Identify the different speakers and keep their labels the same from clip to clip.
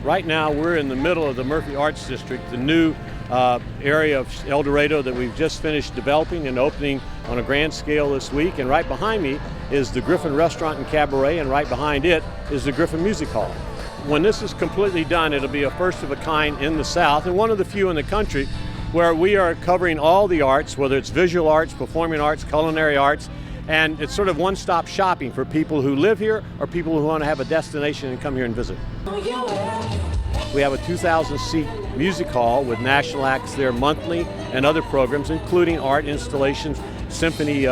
Speaker 1: Right now we're in the middle of the Murphy Arts District, the new area of El Dorado that we've just finished developing and opening on a grand scale this week. And right behind me is the Griffin Restaurant and Cabaret, and right behind it is the Griffin Music Hall. When this is completely done, it'll be a first of a kind in the South and one of the few in the country where we are covering all the arts, whether it's visual arts, performing arts, culinary arts, and it's sort of one-stop shopping for people who live here or people who want to have a destination and come here and visit. We have a 2,000-seat music hall with national acts there monthly and other programs, including art installations, symphony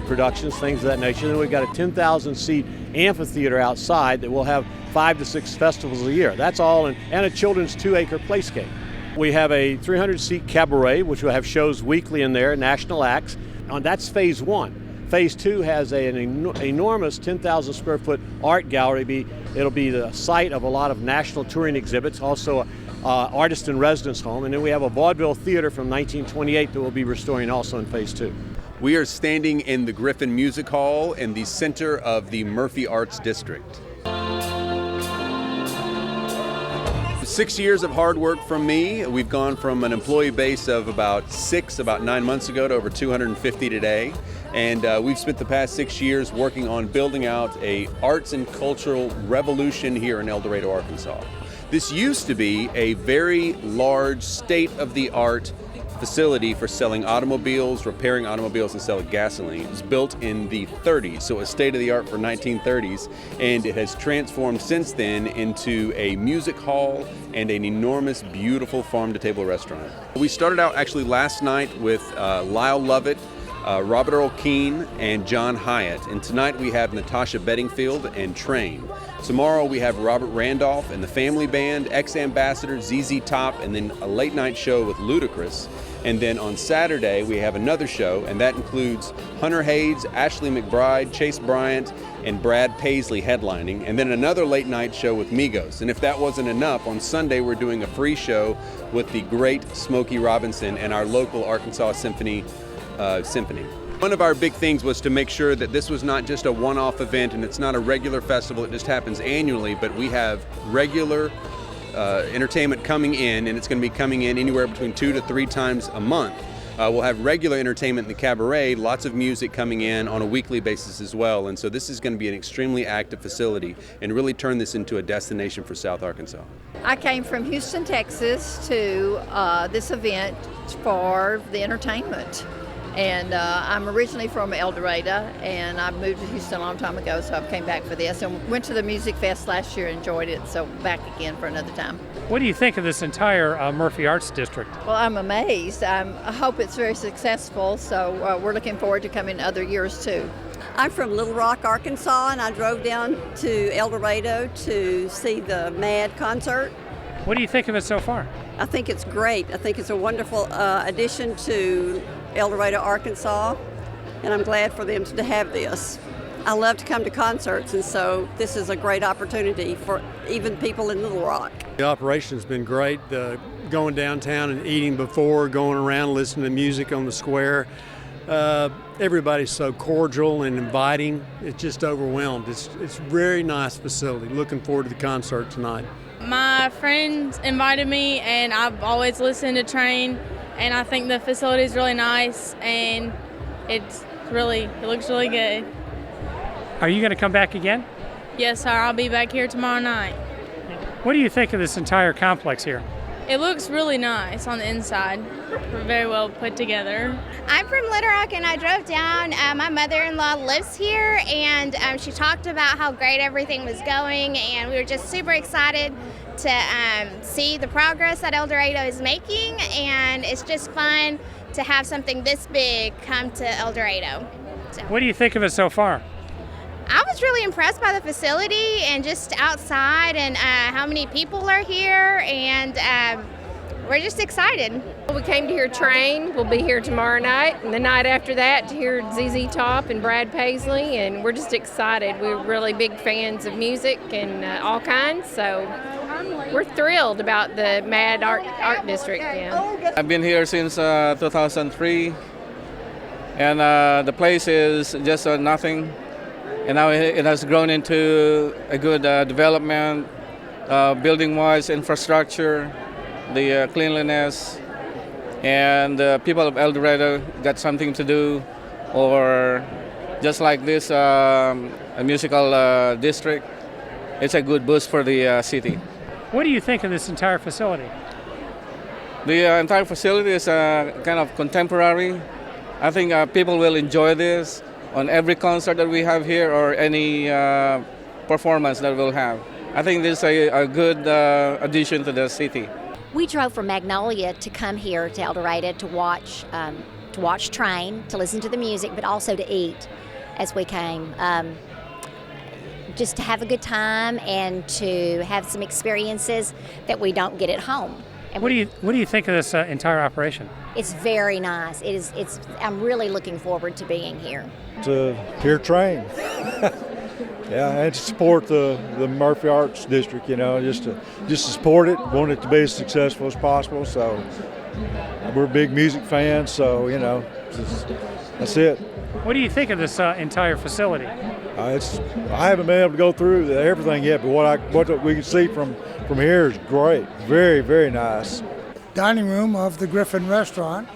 Speaker 1: productions, things of that nature. Then we've got a 10,000-seat amphitheater outside that will have 5 to 6 festivals a year. That's all, and a children's 2-acre playscape. We have a 300-seat cabaret, which will have shows weekly in there, national acts. That's phase 1. Phase 2 has an enormous 10,000 square foot art gallery. It'll be the site of a lot of national touring exhibits, also an artist in residence home, and then we have a vaudeville theater from 1928 that we'll be restoring also in phase 2.
Speaker 2: We are standing in the Griffin Music Hall in the center of the Murphy Arts District. 6 years of hard work from me. We've gone from an employee base of about 9 months ago to over 250 today. And we've spent the past 6 years working on building out a arts and cultural revolution here in El Dorado, Arkansas. This used to be a very large state-of-the-art facility for selling automobiles, repairing automobiles, and selling gasoline. It was built in the 30s, so it was state-of-the-art for 1930s, and it has transformed since then into a music hall and an enormous, beautiful farm-to-table restaurant. We started out actually last night with Lyle Lovett, Robert Earl Keane, and John Hyatt. And tonight we have Natasha Bedingfield and Train. Tomorrow we have Robert Randolph and the Family Band, ex-Ambassador, ZZ Top, and then a late night show with Ludacris. And then on Saturday we have another show, and that includes Hunter Hayes, Ashley McBride, Chase Bryant, and Brad Paisley headlining, and then another late night show with Migos. And if that wasn't enough, on Sunday we're doing a free show with the great Smokey Robinson and our local Arkansas Symphony. One of our big things was to make sure that this was not just a one-off event and it's not a regular festival, it just happens annually, but we have regular entertainment coming in, and it's going to be coming in anywhere between 2 to 3 times a month. We'll have regular entertainment in the cabaret, lots of music coming in on a weekly basis as well, and so this is going to be an extremely active facility and really turn this into a destination for South Arkansas.
Speaker 3: I came from Houston, Texas to this event for the entertainment. And I'm originally from El Dorado, and I moved to Houston a long time ago, so I came back for this and went to the Music Fest last year, enjoyed it, so back again for another time.
Speaker 4: What do you think of this entire Murphy Arts District?
Speaker 3: Well, I'm amazed. I hope it's very successful, so we're looking forward to coming other years too.
Speaker 5: I'm from Little Rock, Arkansas, and I drove down to El Dorado to see the MAD concert.
Speaker 4: What do you think of it so far?
Speaker 5: I think it's great. I think it's a wonderful addition to El Dorado, Arkansas, and I'm glad for them to have this. I love to come to concerts, and so this is a great opportunity for even people in Little Rock.
Speaker 1: The operation's been great, going downtown and eating before, going around listening to music on the square. Everybody's so cordial and inviting, it's just overwhelmed. It's a very nice facility. Looking forward to the concert tonight.
Speaker 6: My friends invited me, and I've always listened to Train, and I think the facility is really nice, and it looks really good.
Speaker 4: Are you going to come back again?
Speaker 6: Yes, sir. I'll be back here tomorrow night.
Speaker 4: What do you think of this entire complex here?
Speaker 6: It looks really nice on the inside. We're very well put together.
Speaker 7: I'm from Little Rock, and I drove down. My mother-in-law lives here, and she talked about how great everything was going, and we were just super excited to see the progress that El Dorado is making, and it's just fun to have something this big come to El Dorado. So.
Speaker 4: What do you think of it so far?
Speaker 7: I was really impressed by the facility and just outside and how many people are here, and we're just excited.
Speaker 8: We came to hear Train. We'll be here tomorrow night, and the night after that to hear ZZ Top and Brad Paisley, and we're just excited. We're really big fans of music and all kinds, so we're thrilled about the MAD Art District. Yeah.
Speaker 9: I've been here since 2003, and the place is just nothing. And now it has grown into a good development, building-wise, infrastructure, the cleanliness, and people of El Dorado got something to do, or just like this a musical district. It's a good boost for the city.
Speaker 4: What do you think of this entire facility?
Speaker 9: The entire facility is kind of contemporary. I think people will enjoy this on every concert that we have here or any performance that we'll have. I think this is a good addition to the city.
Speaker 10: We drove from Magnolia to come here to El Dorado to watch Train, to listen to the music, but also to eat as we came. Just to have a good time and to have some experiences that we don't get at home. And
Speaker 4: what do you think of this entire operation?
Speaker 10: It's very nice. I'm really looking forward to being here.
Speaker 11: To hear Train. Yeah, and to support the Murphy Arts District, just to support it, want it to be as successful as possible. So we're big music fans, so that's it.
Speaker 4: What do you think of this entire facility?
Speaker 11: I haven't been able to go through everything yet, but what we can see from here is great. Very, very nice.
Speaker 12: Dining room of the Griffin Restaurant.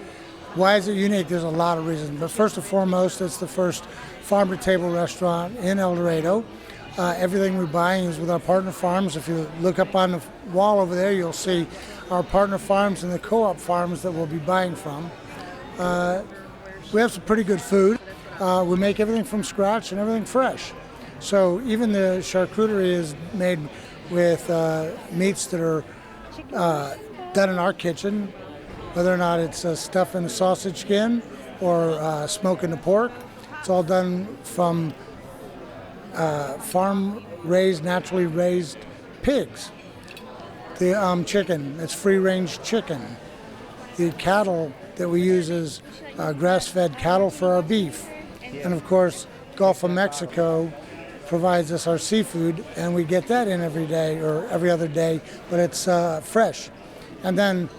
Speaker 12: Why is it unique? There's a lot of reasons, but first and foremost, it's the first farm-to-table restaurant in El Dorado. Everything we're buying is with our partner farms. If you look up on the wall over there, you'll see our partner farms and the co-op farms that we'll be buying from. We have some pretty good food. We make everything from scratch and everything fresh. So even the charcuterie is made with meats that are done in our kitchen, whether or not it's stuff in a sausage skin or smoking the pork. It's all done from farm-raised, naturally raised pigs. The chicken, it's free-range chicken. The cattle that we use is grass-fed cattle for our beef. And of course, Gulf of Mexico provides us our seafood, and we get that in every day or every other day, but it's fresh. And then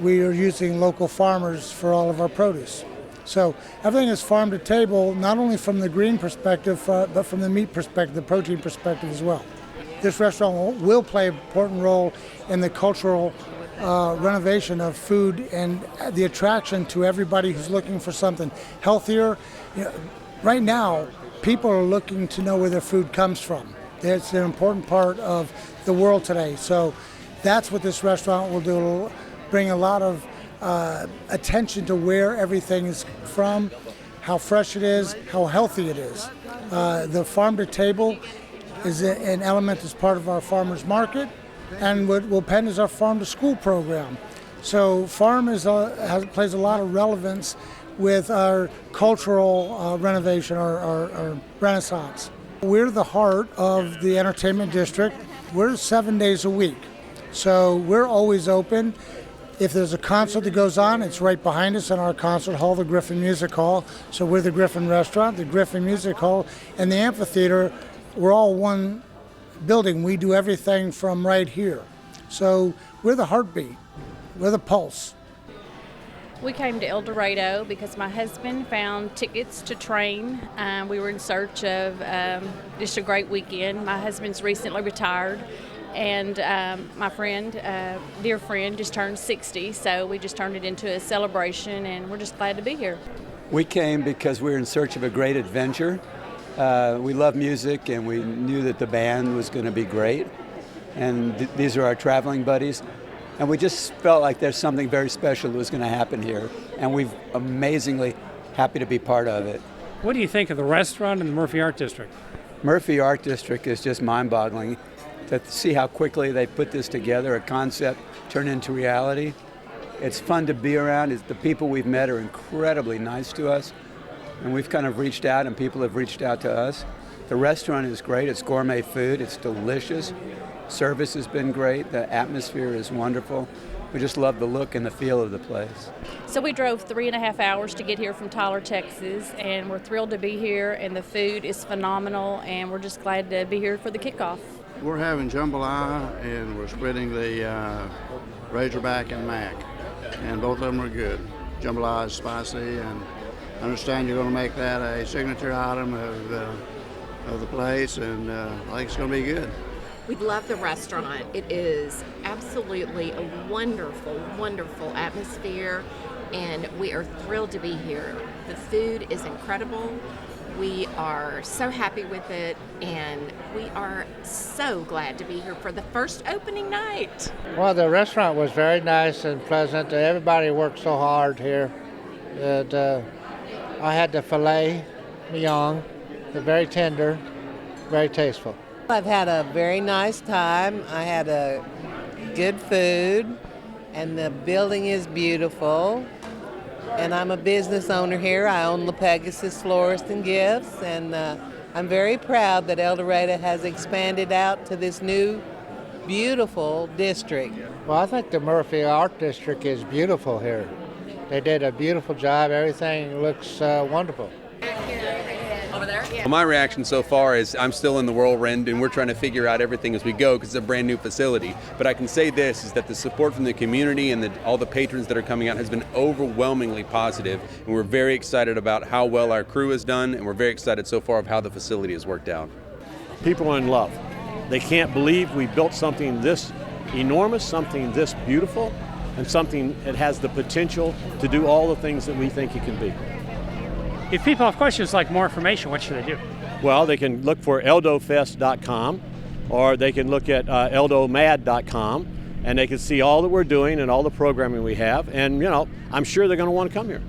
Speaker 12: we are using local farmers for all of our produce. So everything is farm to table, not only from the green perspective, but from the meat perspective, the protein perspective as well. This restaurant will play an important role in the cultural renovation of food and the attraction to everybody who's looking for something healthier. Right now, people are looking to know where their food comes from. It's an important part of the world today. So that's what this restaurant will do. It'll bring a lot of attention to where everything is from, how fresh it is, how healthy it is. The farm to table is an element that's part of our farmers market, and what will pen is our farm to school program. So farm plays a lot of relevance with our cultural renovation, our renaissance. We're the heart of the entertainment district. We're 7 days a week, so we're always open. If there's a concert that goes on, it's right behind us in our concert hall, the Griffin Music Hall. So we're the Griffin Restaurant, the Griffin Music Hall, and the amphitheater. We're all one building. We do everything from right here. So we're the heartbeat. We're the pulse.
Speaker 13: We came to El Dorado because my husband found tickets to Train. We were in search of just a great weekend. My husband's recently retired, and my friend, dear friend, just turned 60, so we just turned it into a celebration, and we're just glad to be here.
Speaker 14: We came because we were in search of a great adventure. We love music, and we knew that the band was going to be great, and these are our traveling buddies. And we just felt like there's something very special that was going to happen here, and we're amazingly happy to be part of it.
Speaker 4: What do you think of the restaurant and the Murphy Art District?
Speaker 14: Murphy Art District is just mind-boggling. To see how quickly they put this together, a concept turned into reality. It's fun to be around. The people we've met are incredibly nice to us, and we've kind of reached out, and people have reached out to us. The restaurant is great. It's gourmet food. It's delicious. Service has been great. The atmosphere is wonderful. We just love the look and the feel of the place.
Speaker 13: So we drove 3.5 hours to get here from Tyler, Texas, and we're thrilled to be here, and the food is phenomenal, and we're just glad to be here for the kickoff.
Speaker 15: We're having jambalaya, and we're splitting the Razorback and Mac, and both of them are good. Jambalaya is spicy, and I understand you're going to make that a signature item of the place, and I think it's going to be good.
Speaker 16: We love the restaurant. It is absolutely a wonderful, wonderful atmosphere, and we are thrilled to be here. The food is incredible. We are so happy with it, and we are so glad to be here for the first opening night.
Speaker 17: Well, the restaurant was very nice and pleasant. Everybody worked so hard here. And, I had the filet mignon, very tender, very tasteful.
Speaker 18: I've had a very nice time. I had a good food, and the building is beautiful. And I'm a business owner here. I own La Pegasus Florist and Gifts, and I'm very proud that El Dorado has expanded out to this new, beautiful district.
Speaker 17: Well, I think the Murphy Art District is beautiful here. They did a beautiful job. Everything looks wonderful.
Speaker 16: Over there?
Speaker 2: Well, my reaction so far is I'm still in the whirlwind, and we're trying to figure out everything as we go because it's a brand new facility. But I can say this, is that the support from the community and all the patrons that are coming out has been overwhelmingly positive, and we're very excited about how well our crew has done, and we're very excited so far of how the facility has worked out.
Speaker 1: People are in love. They can't believe we built something this enormous, something this beautiful, and something that has the potential to do all the things that we think it can be.
Speaker 4: If people have questions like more information, what should they do?
Speaker 1: Well, they can look for eldofest.com, or they can look at eldomad.com, and they can see all that we're doing and all the programming we have. And, I'm sure they're going to want to come here.